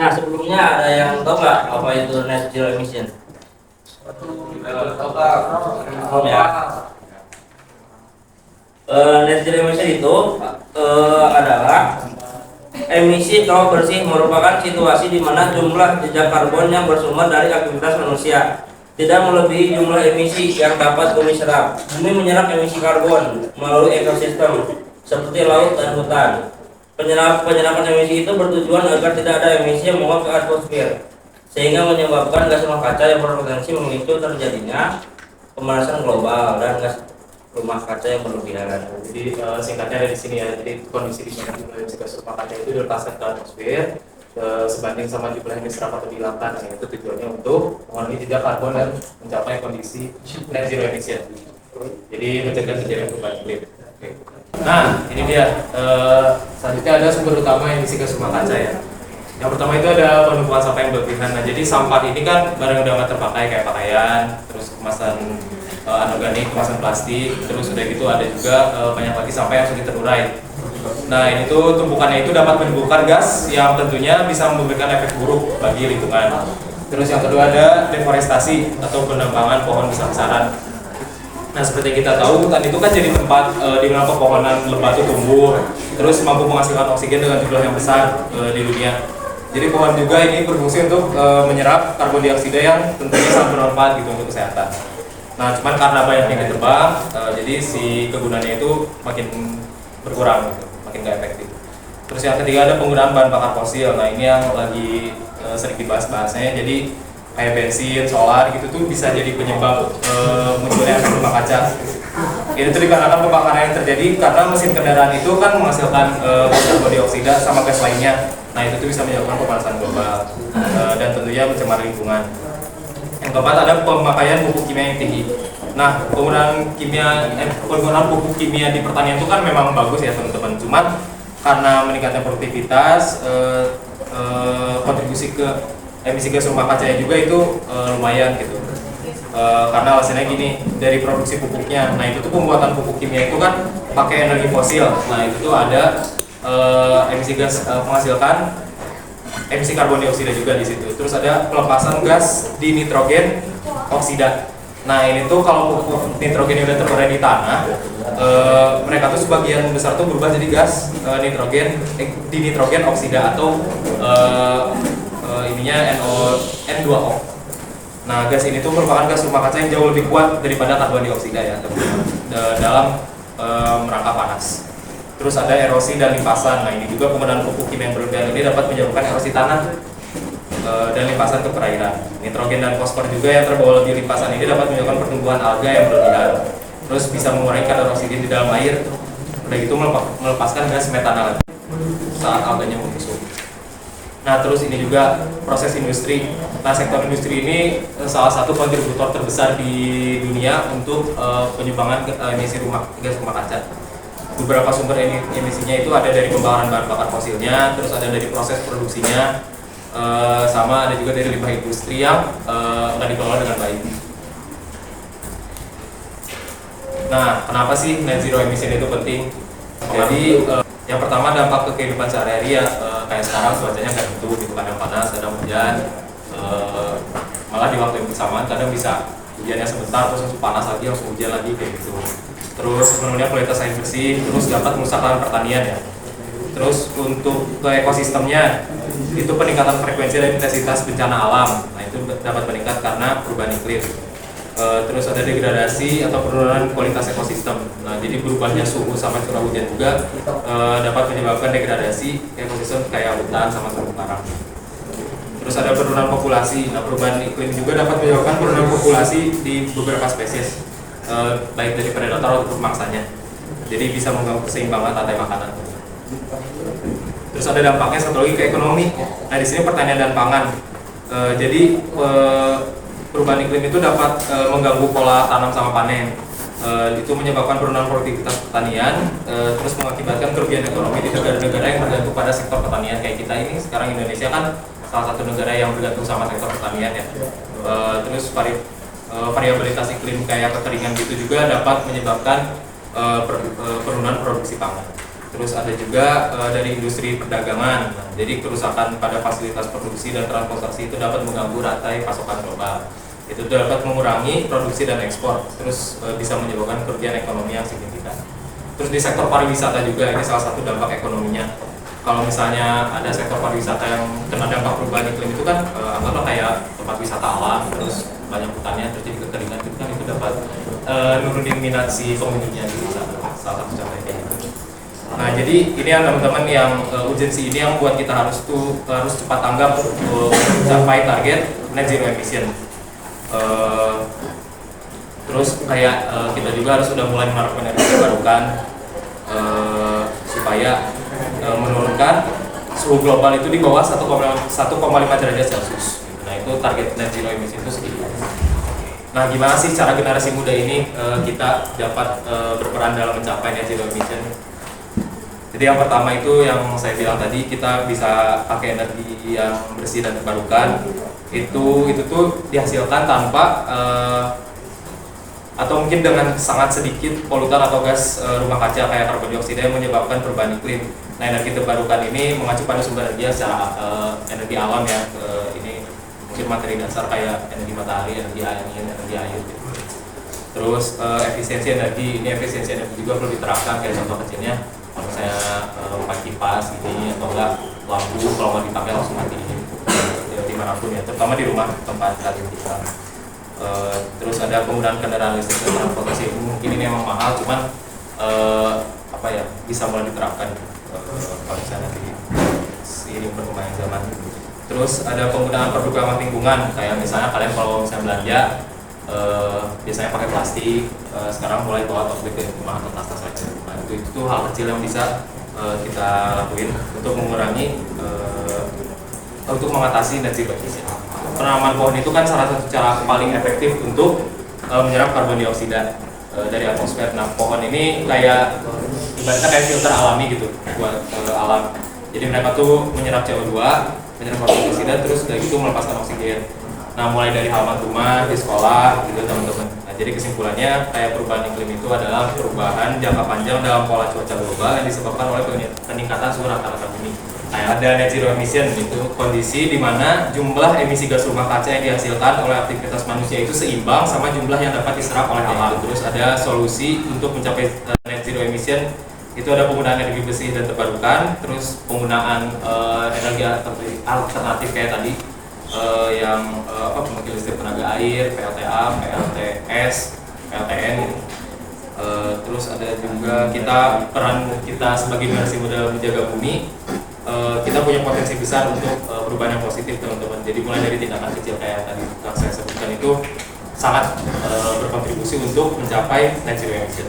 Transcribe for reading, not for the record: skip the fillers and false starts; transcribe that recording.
Nah, sebelumnya ada yang tahu nggak apa itu net zero emission? Belum ya. Net zero emission itu adalah emisi karbon bersih, merupakan situasi di mana jumlah jejak karbon yang bersumber dari aktivitas manusia tidak melebihi jumlah emisi yang dapat bumi serap. Bumi menyerap emisi karbon melalui ekosistem seperti laut dan hutan. Penyerapan emisi itu bertujuan agar tidak ada emisi yang menguap ke atmosfer, sehingga menyebabkan gas rumah kaca yang berpotensi memicu terjadinya pemanasan global dan gas rumah kaca yang berlebihan. Jadi singkatnya dari sini ya, jadi kondisi di mana jumlah emisi gas rumah kaca itu dilepaskan ke atmosfer sebanding sama jumlah yang diserap atau dihilangkan. Nah, itu tujuannya untuk mengurangi jejak karbon dan mencapai kondisi net zero emission. Jadi mencegah terjadinya perubahan iklim. Nah, ini dia. Selanjutnya ada sumber utama emisi gas rumah kaca ya. Yang pertama itu ada penumpukan sampah yang berlebihan. Nah, jadi sampah ini kan barang udah nggak terpakai kayak pakaian, terus kemasan anorganik, kemasan plastik, terus udah gitu ada juga banyak lagi sampah yang sulit terurai. Nah, ini tuh tumpukannya itu dapat menimbulkan gas yang tentunya bisa memberikan efek buruk bagi lingkungan. Terus yang kedua ada deforestasi atau penebangan pohon besar-besaran. Nah, seperti yang kita tahu, hutan itu kan jadi tempat di mana pepohonan lebat itu tumbuh, terus mampu menghasilkan oksigen dengan jumlah yang besar di dunia. Jadi pohon juga ini berfungsi untuk menyerap karbon dioksida yang tentunya sangat bermanfaat gitu untuk kesehatan. Nah, cuman karena banyak yang ditebang, jadi si kegunaannya itu makin berkurang gitu, makin gak efektif. Terus yang ketiga ada penggunaan bahan bakar fosil. Nah, ini yang lagi sering dibahas-bahasnya. Jadi kayak bensin, solar gitu tuh bisa jadi penyebab munculnya asap rumah kaca. Ini tuh dikarenakan pembakaran yang terjadi karena mesin kendaraan itu kan menghasilkan karbon dioksida sama gas lainnya. Nah, itu tuh bisa menyebabkan pemanasan global dan tentunya mencemari lingkungan. Yang keempat ada pemakaian pupuk kimia yang tinggi. Nah, penggunaan pupuk kimia di pertanian itu kan memang bagus ya teman-teman. Cuman karena meningkatnya produktivitas, kontribusi ke emisi gas rumah kaca juga itu lumayan gitu. Karena alasannya gini, dari produksi pupuknya. Nah, itu tuh pembuatan pupuk kimia itu kan pakai energi fosil. Nah, itu tuh ada emisi gas menghasilkan emisi karbon dioksida juga di situ. Terus ada pelepasan gas di nitrogen oksida. Nah, ini tuh kalau pupuk nitrogen udah terurai di tanah, mereka tuh sebagian besar tuh berubah jadi gas di nitrogen oksida atau ininya N2O. Nah, gas ini tuh merupakan gas rumah kaca yang jauh lebih kuat daripada karbon dioksida ya dalam merangkap panas. Terus ada erosi dan limpasan. Nah, ini juga penggunaan pupuk kimia yang berlebihan ini dapat menyebabkan erosi tanah dan limpasan ke perairan. Nitrogen dan fosfor juga yang terbawa di limpasan ini dapat menyebabkan pertumbuhan alga yang berlebihan. Terus bisa mengurangi kadar oksigen di dalam air. Udah gitu melepaskan gas metanol saat alganya membusuk. Nah, terus ini juga proses industri. Nah, sektor industri ini salah satu kontributor terbesar di dunia untuk penyumbangan emisi gas rumah kaca. Beberapa sumber emisinya itu ada dari pembakaran bahan bakar fosilnya, terus ada dari proses produksinya, sama ada juga dari limbah industri yang nggak dikelola dengan baik. Nah, kenapa sih net zero emission itu penting? Jadi yang pertama dampak ke kehidupan sehari-hari ya, kayak sekarang cuacanya nggak tentu, gitu, kadang panas, kadang hujan, malah di waktu yang bersamaan kadang bisa hujannya sebentar terus langsung panas lagi, langsung hujan lagi kayak gitu. Terus menurunnya kualitas air bersih, terus dapat merusak lahan pertanian ya. Terus untuk ke ekosistemnya itu peningkatan frekuensi dan intensitas bencana alam. Nah, itu dapat meningkat karena perubahan iklim. Terus ada degradasi atau penurunan kualitas ekosistem. Nah, jadi berubahnya suhu sama curah hujan juga dapat menyebabkan degradasi ekosistem kayak hutan sama terumbu karang. Terus ada penurunan populasi. Nah, perubahan iklim juga dapat menyebabkan penurunan populasi di beberapa spesies, baik dari predator ataupun mangsanya. Jadi bisa mengganggu keseimbangan rantai makanan. Terus ada dampaknya satu lagi ke ekonomi. Nah, di sini pertanian dan pangan. Jadi perubahan iklim itu dapat mengganggu pola tanam sama panen. Itu menyebabkan penurunan produktivitas pertanian, terus mengakibatkan kerugian ekonomi di negara-negara yang bergantung pada sektor pertanian kayak kita ini. Sekarang Indonesia kan salah satu negara yang bergantung sama sektor pertanian ya. Terus variabilitas iklim kayak kekeringan gitu juga dapat menyebabkan penurunan produksi pangan. Terus ada juga dari industri perdagangan. Nah, jadi kerusakan pada fasilitas produksi dan transportasi itu dapat mengganggu rantai pasokan global. Itu dapat mengurangi produksi dan ekspor. Terus bisa menyebabkan kerugian ekonomi yang signifikan. Terus di sektor pariwisata juga ini salah satu dampak ekonominya. Kalau misalnya ada sektor pariwisata yang kena dampak perubahan iklim itu kan anggaplah kayak tempat wisata alam, terus banyak hutannya terjadi kekeringan, itu kan itu dapat nurunin minat si pengunjungnya gitu, salah satu contohnya kayak gitu. Nah, jadi ini yang teman-teman yang urgensi ini yang buat kita harus cepat tanggap untuk mencapai target net zero emission. Terus kayak kita juga harus sudah mulai menerapkan energi terbarukan supaya menurunkan suhu global itu di bawah 1,5 derajat Celcius. Nah, itu target net zero emission itu segitu. Nah, gimana sih cara generasi muda ini kita dapat berperan dalam mencapai net zero emission? Jadi yang pertama itu yang saya bilang tadi, kita bisa pakai energi yang bersih dan terbarukan. Itu tuh dihasilkan tanpa atau mungkin dengan sangat sedikit polutan atau gas rumah kaca kayak karbon dioksida yang menyebabkan perubahan iklim. Nah, energi terbarukan ini mengacu pada sumber energi secara energi alam ya. Ini mungkin materi dasar kayak energi matahari, energi angin, energi air gitu. Terus efisiensi energi, ini efisiensi energi juga perlu diterapkan kayak contoh kecilnya. Kalau saya pakai kipas gini atau enggak lampu kalau mau dipakai langsung matiin dimanapun ya, terutama di rumah tempat kalian kita. Terus ada penggunaan kendaraan listrik dan transportasi umum, mungkin ini memang mahal, cuman bisa mulai diterapkan kalau misalnya di seiring perkembangan zaman. Terus ada penggunaan produk ramah lingkungan, kayak misalnya kalian kalau misalnya belanja biasanya pakai plastik, sekarang mulai bawa tote bag ke rumah atau tas-tas aja. Nah, itu tuh hal kecil yang bisa kita lakuin untuk mengurangi untuk mengatasi net zero emission. Penanaman pohon itu kan salah satu cara paling efektif untuk menyerap karbon dioksida dari atmosfer. Nah, pohon ini kayak ibaratnya kayak filter alami gitu buat alam. Jadi mereka tuh menyerap CO2, menyerap karbon dioksida, terus dari itu melepaskan oksigen. Nah, mulai dari halaman rumah, di sekolah gitu teman-teman. Nah, jadi kesimpulannya kayak perubahan iklim itu adalah perubahan jangka panjang dalam pola cuaca global yang disebabkan oleh peningkatan suhu rata-rata bumi. Nah, ada net zero emission, itu kondisi di mana jumlah emisi gas rumah kaca yang dihasilkan oleh aktivitas manusia itu seimbang sama jumlah yang dapat diserap oleh alam. Terus ada solusi untuk mencapai net zero emission, itu ada penggunaan energi bersih dan terbarukan, terus penggunaan energi alternatif kayak tadi, yang pembangkit listrik tenaga air, PLTA, PLTS, PLTN gitu. Terus ada juga peran kita sebagai generasi muda menjaga bumi. Kita punya potensi besar untuk perubahan yang positif teman-teman. Jadi mulai dari tindakan kecil kayak tadi yang saya sebutkan itu sangat berkontribusi untuk mencapai net zero emission.